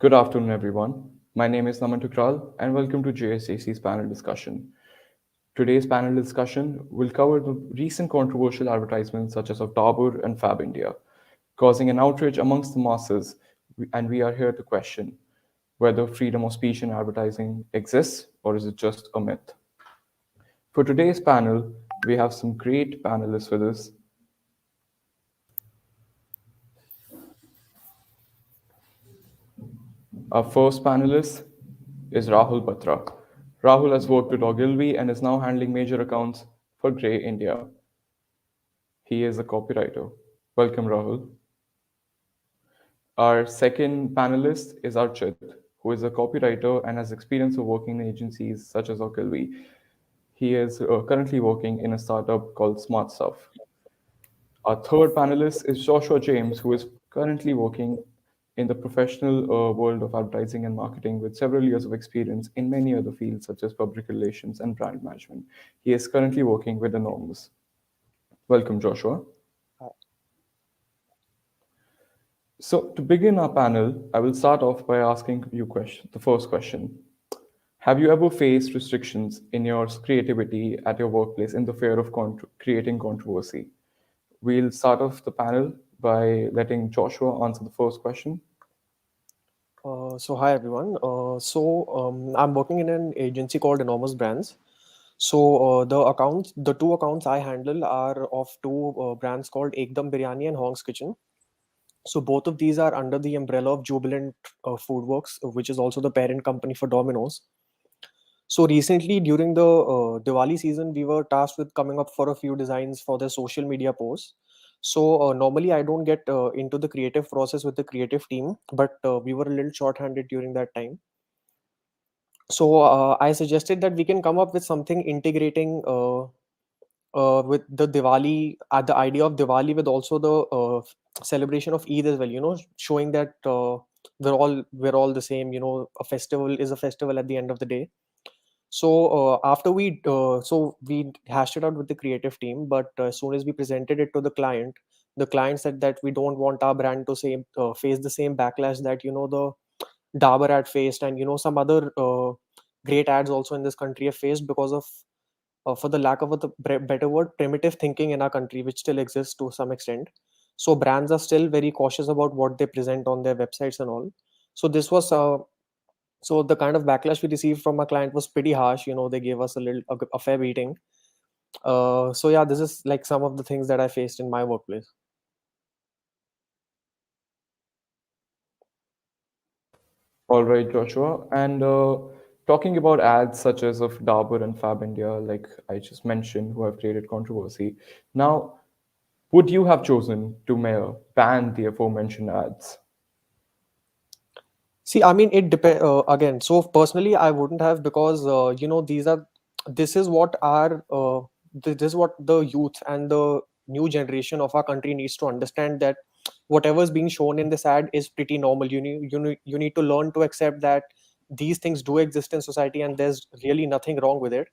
Good afternoon, everyone. My name is Thukral, and welcome to JSJC's panel discussion. Today's panel discussion will cover the recent controversial advertisements such as of Dabur and Fab India, causing an outrage amongst the masses, and we are here to question whether freedom of speech in advertising exists or is it just a myth. For today's panel, we have some great panelists with us. Our first panelist is Rahul Batra. Rahul has worked with Ogilvy and is now handling major accounts for Grey India. He is a copywriter. Welcome, Rahul. Our second panelist is Archit, who is a copywriter and has experience of working in agencies such as Ogilvy. He is currently working in a startup called Smart Stuff. Our third panelist is Joshua James, who is currently working in the professional world of advertising and marketing with several years of experience in many other fields such as public relations and brand management. He is currently working with Enormous. Welcome, Joshua. So, to begin our panel, I will start off by asking you the first question. Have you ever faced restrictions in your creativity at your workplace in the fear of creating controversy? We'll start off the panel by letting Joshua answer the first question. So hi everyone. I'm working in an agency called Enormous Brands. The two accounts I handle are of two brands called Ekdam Biryani and Hong's Kitchen. So both of these are under the umbrella of Jubilant Foodworks, which is also the parent company for Domino's. So recently, during the Diwali season, we were tasked with coming up for a few designs for the social media posts. So normally, I don't get into the creative process with the creative team, but we were a little short-handed during that time. So I suggested that we can come up with something integrating with the Diwali, the idea of Diwali with also the celebration of Eid as well. Showing that we're all the same. A festival is a festival at the end of the day. So we hashed it out with the creative team, but as soon as we presented it to the client said that we don't want our brand to face the same backlash that the Dabur ad faced, and some other great ads also in this country have faced because of, for the lack of better word, primitive thinking in our country, which still exists to some extent. So brands are still very cautious about what they present on their websites and all. So this was so the kind of backlash we received from our client was pretty harsh. They gave us a fair beating. So yeah, this is like some of the things that I faced in my workplace. All right, Joshua. And talking about ads such as of Dabur and Fab India, like I just mentioned, who have created controversy. Now, would you have chosen to ban the aforementioned ads? See, I mean, it depends again. So personally, I wouldn't have, because this is what this is what the youth and the new generation of our country needs to understand, that whatever is being shown in this ad is pretty normal. You need to learn to accept that these things do exist in society, and there's really nothing wrong with it.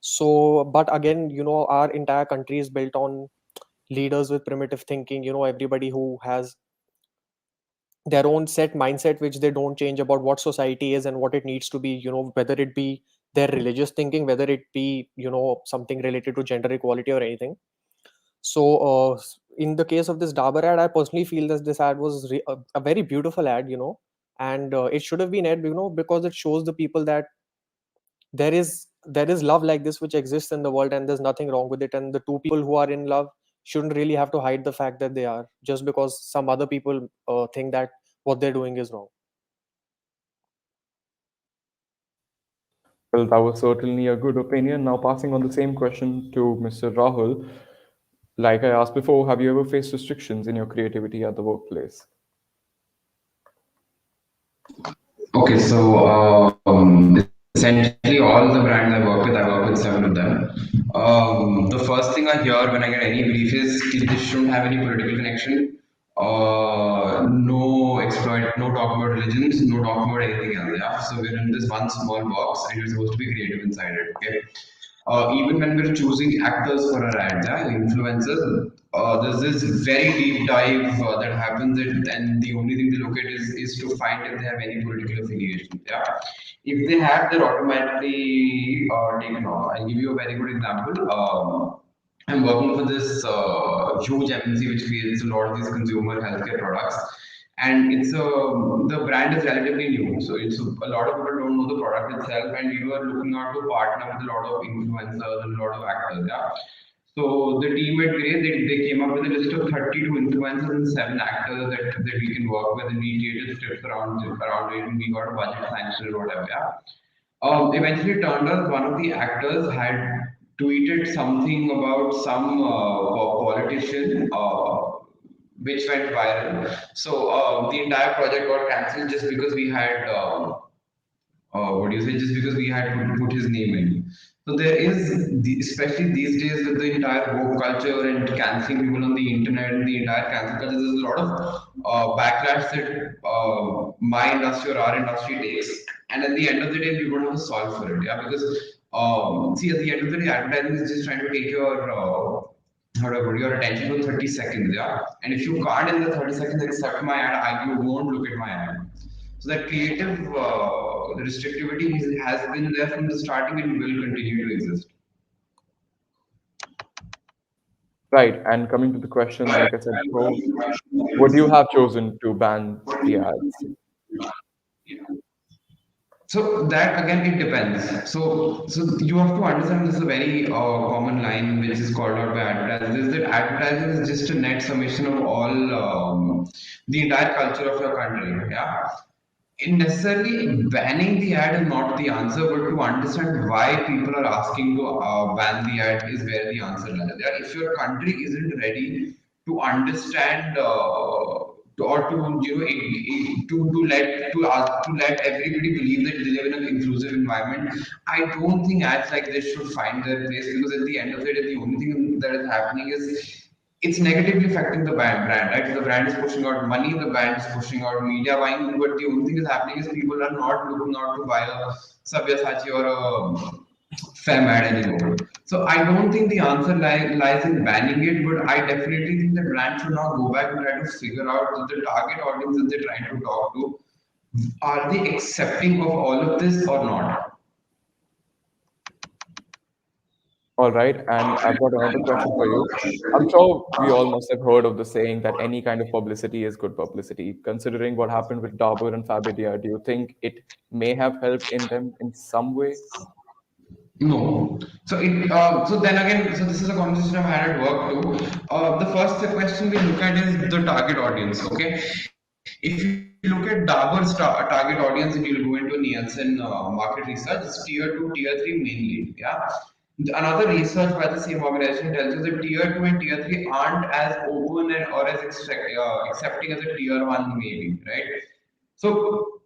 So, but again, our entire country is built on leaders with primitive thinking. Everybody who has their own set mindset, which they don't change, about what society is and what it needs to be, whether it be their religious thinking, whether it be something related to gender equality or anything. So in the case of this Dabur ad, I personally feel that this ad was a very beautiful ad, and it should have been ad, because it shows the people that there is love like this which exists in the world, and there's nothing wrong with it, and the two people who are in love shouldn't really have to hide the fact that they are, just because some other people think that what they're doing is wrong. Well, that was certainly a good opinion. Now, passing on the same question to Mr. Rahul, like I asked before, have you ever faced restrictions in your creativity at the workplace? Okay, so essentially all the brands I work with 7 of them. The first thing I hear when I get any brief is कि this shouldn't have any political connection. No exploit, no talk about religions, no talk about anything else. Yeah, so we're in this one small box, and you're supposed to be creative inside it. Okay. Even when we're choosing actors for our ad, yeah, influencers, there's this very deep dive that happens, and the only thing they look at is to find if they have any political affiliation. Yeah, if they have, they're automatically taken off. I'll give you a very good example. I'm working for this huge MNC which creates a lot of these consumer healthcare products, and it's the brand is relatively new, so it's a lot of people don't know the product itself, and we were looking out to partner with a lot of influencers and a lot of actors. Yeah. So the team at Grey, they came up with a list of 32 influencers and 7 actors that we can work with, and we created scripts around it, and we got a budget sanction or whatever. Yeah. Eventually, it turned out one of the actors had tweeted something about some politician, which went viral. So the entire project got cancelled just because we had what do you say, just because we had to put his name in. So there is, especially these days with the entire woke culture and canceling people on the internet and the entire cancel culture, there's a lot of backlash that my industry or our industry takes. And at the end of the day, we don't have a solve for it. Yeah, because see, at the end of the day, advertising is just trying to take your whatever your attention for 30 seconds. Yeah, and if you can't in the 30 seconds accept my ad, you won't look at my ad. So that creative restrictivity has been there from the starting and will continue to exist. Right. And coming to the question, like I said before, would you have chosen to ban the ads? So that again, it depends. So you have to understand this is a very common line which is called out by advertisers, is that advertising is just a net summation of all the entire culture of your country. Yeah. In necessarily banning the ad is not the answer, but to understand why people are asking to ban the ad is where the answer lies. Yeah, if your country isn't ready to understand or to to let everybody believe that they live in an inclusive environment, I don't think ads like this should find their place, because at the end of the day, the only thing that is happening is it's negatively affecting the brand, right? The brand is pushing out money, the brand is pushing out media buying, but the only thing is happening is people are not looking out to buy a Sabyasachi or a Fem ad anymore. So I don't think the answer lies in banning it, but I definitely think the brand should now go back and try to figure out the target audience that they're trying to talk to. Are they accepting of all of this or not? All right. And I've got another question for you. I'm sure we all must have heard of the saying that any kind of publicity is good publicity. Considering what happened with Dabur and Fabidia, do you think it may have helped in them in some way? No. So then again, so this is a conversation I've had at work too. The first question we look at is the target audience. Okay, if you look at Dabur's target audience and you'll go into Nielsen market research, it's tier 2, tier 3 mainly. Yeah. Another research by the same organization tells you that tier 2 and tier 3 aren't as open or as accepting as a tier 1 maybe, right? So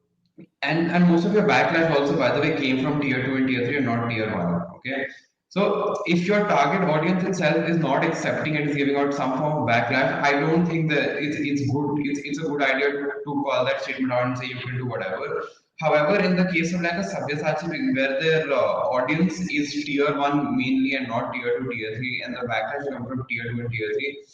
and most of your backlash also, by the way, came from tier 2 and tier 3 and not tier 1. Okay. So if your target audience itself is not accepting and is giving out some form of backlash, I don't think that it's a good idea to call that statement out and say you can do whatever. However, in the case of like a Sabyasachi, where their audience is tier 1 mainly and not tier 2, tier 3, and the backlash comes from tier 2 and tier 3,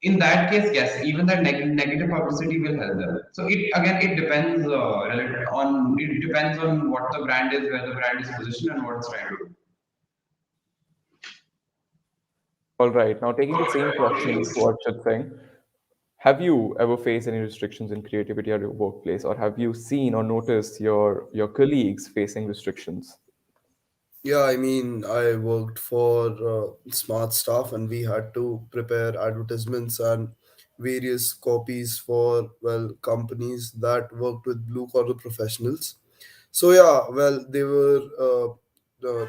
in that case, yes, even that negative publicity will help them. So it again, it depends it depends on what the brand is, where the brand is positioned, and what it's trying to do. All right. Now, taking the same question to Archit Singh, have you ever faced any restrictions in creativity at your workplace, or have you seen or noticed your colleagues facing restrictions? Yeah, I mean, I worked for Smart Staff, and we had to prepare advertisements and various copies for, well, companies that worked with blue collar professionals. So yeah, well, they were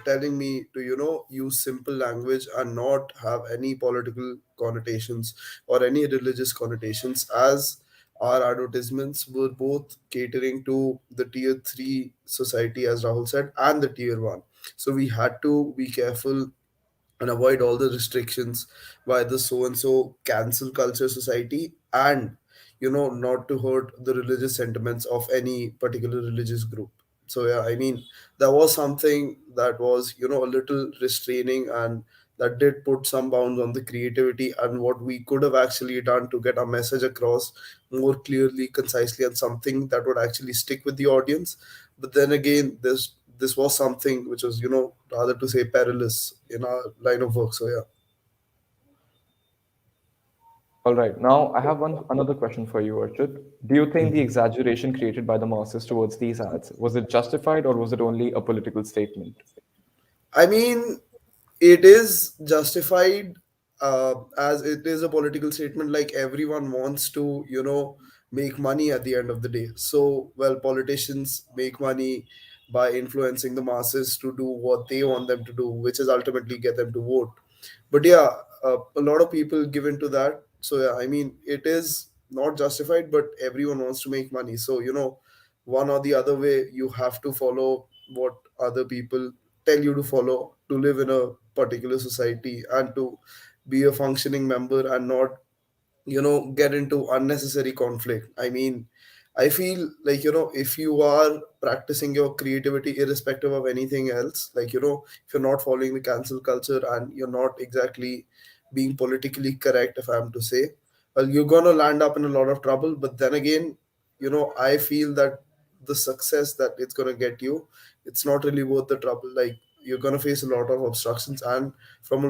telling me to, use simple language and not have any political connotations or any religious connotations, as our advertisements were both catering to the tier 3 society, as Rahul said, and the tier 1. So we had to be careful and avoid all the restrictions by the so and so cancel culture society, and not to hurt the religious sentiments of any particular religious group. So yeah, I mean, that was something that was, a little restraining, and that did put some bounds on the creativity and what we could have actually done to get our message across more clearly, concisely, and something that would actually stick with the audience. But then again, this was something which was, rather to say, perilous in our line of work. So yeah. All right, now I have one another question for you, Archit. Do you think the exaggeration created by the masses towards these ads was it justified or was it only a political statement? I mean, it is justified, as it is a political statement. Like, everyone wants to, make money at the end of the day. So, well, politicians make money by influencing the masses to do what they want them to do, which is ultimately get them to vote. But yeah, a lot of people give into that. So yeah, I mean, it is not justified, but everyone wants to make money. So, one or the other way, you have to follow what other people tell you to follow to live in a particular society and to be a functioning member and not, get into unnecessary conflict. I mean, I feel like, if you are practicing your creativity irrespective of anything else, like, if you're not following the cancel culture and you're not exactly being politically correct, if I'm to say, well, you're gonna land up in a lot of trouble. But then again, I feel that the success that it's gonna get you, it's not really worth the trouble. Like, you're gonna face a lot of obstructions, and from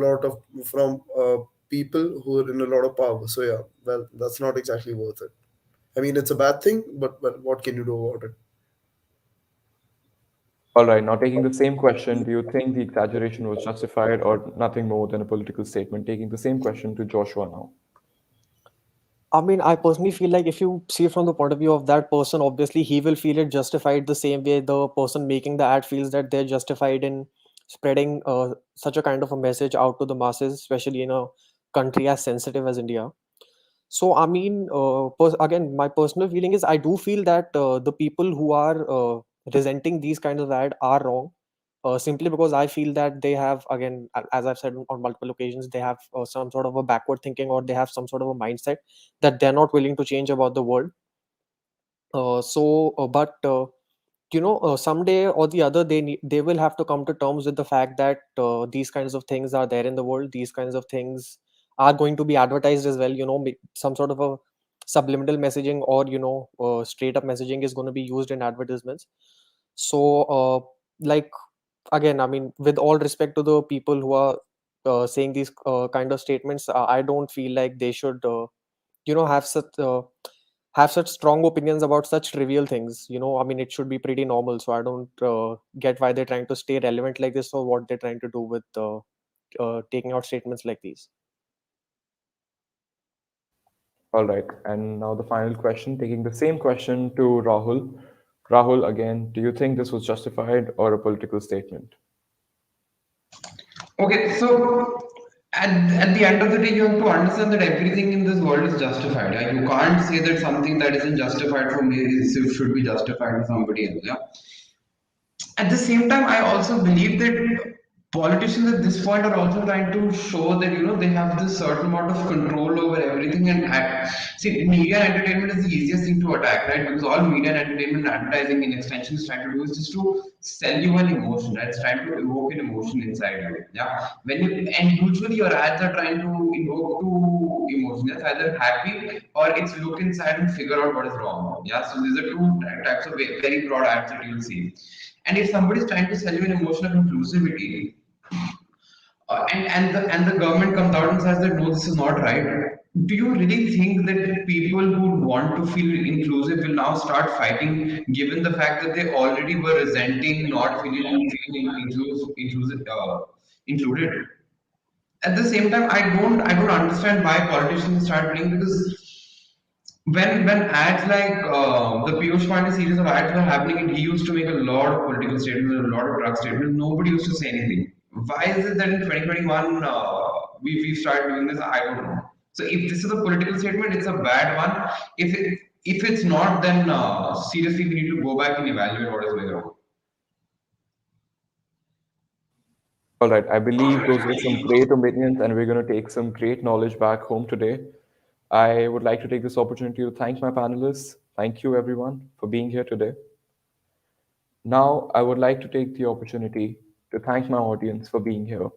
people who are in a lot of power. So yeah, well, that's not exactly worth it. I mean, it's a bad thing, but well, what can you do about it? All right, now taking the same question, do you think the exaggeration was justified or nothing more than a political statement? Taking the same question to Joshua now. I mean, I personally feel like if you see it from the point of view of that person, obviously he will feel it justified the same way the person making the ad feels that they're justified in spreading such a kind of a message out to the masses, especially in a country as sensitive as India. So, I mean, again, my personal feeling is I do feel that the people who are resenting these kinds of ad are wrong. Simply because I feel that they have, again, as I've said on multiple occasions, they have some sort of a backward thinking, or they have some sort of a mindset that they're not willing to change about the world. But someday or the other, they will have to come to terms with the fact that these kinds of things are there in the world. These kinds of things are going to be advertised as well. Some sort of a subliminal messaging, or straight up messaging is going to be used in advertisements. So, like, again, I mean, with all respect to the people who are saying these kind of statements, I don't feel like they should have such strong opinions about such trivial things. I mean, it should be pretty normal. So I don't get why they're trying to stay relevant like this, or what they're trying to do with taking out statements like these. All right, and now the final question, taking the same question to Rahul. Rahul, again, do you think this was justified or a political statement? Okay, so at the end of the day, you have to understand that everything in this world is justified. Yeah? You can't say that something that isn't justified for me should be justified for somebody else. Yeah? At the same time, I also believe that politicians at this point are also trying to show that they have this certain amount of control over everything. And see, media and entertainment is the easiest thing to attack, right? Because all media and entertainment and advertising in extension is trying to do is just to sell you an emotion, right? It's trying to evoke an emotion inside you. Yeah, and usually your ads are trying to evoke two emotions. It's either happy or it's look inside and figure out what is wrong. Yeah, so these are two types of very broad ads that you'll see. And if somebody is trying to sell you an emotion of inclusivity, and the government comes out and says that no, this is not right. Do you really think that people who want to feel inclusive will now start fighting, given the fact that they already were resenting not feeling included? At the same time, I don't understand why politicians start playing, because when ads like the Piyush Pandey series of ads were happening, and he used to make a lot of political statements and a lot of drug statements, nobody used to say anything. Why is it that in 2021 we started doing this? I don't know. So if this is a political statement, it's a bad one. If it's not, then seriously we need to go back and evaluate what is going on. All right, I believe those were some great opinions, and we're going to take some great knowledge back home today. I would like to take this opportunity to thank my panelists. Thank you, everyone, for being here today. Now, I would like to take the opportunity to thank my audience for being here.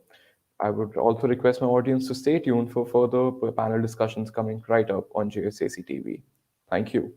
I would also request my audience to stay tuned for further panel discussions coming right up on JSJC TV. Thank you.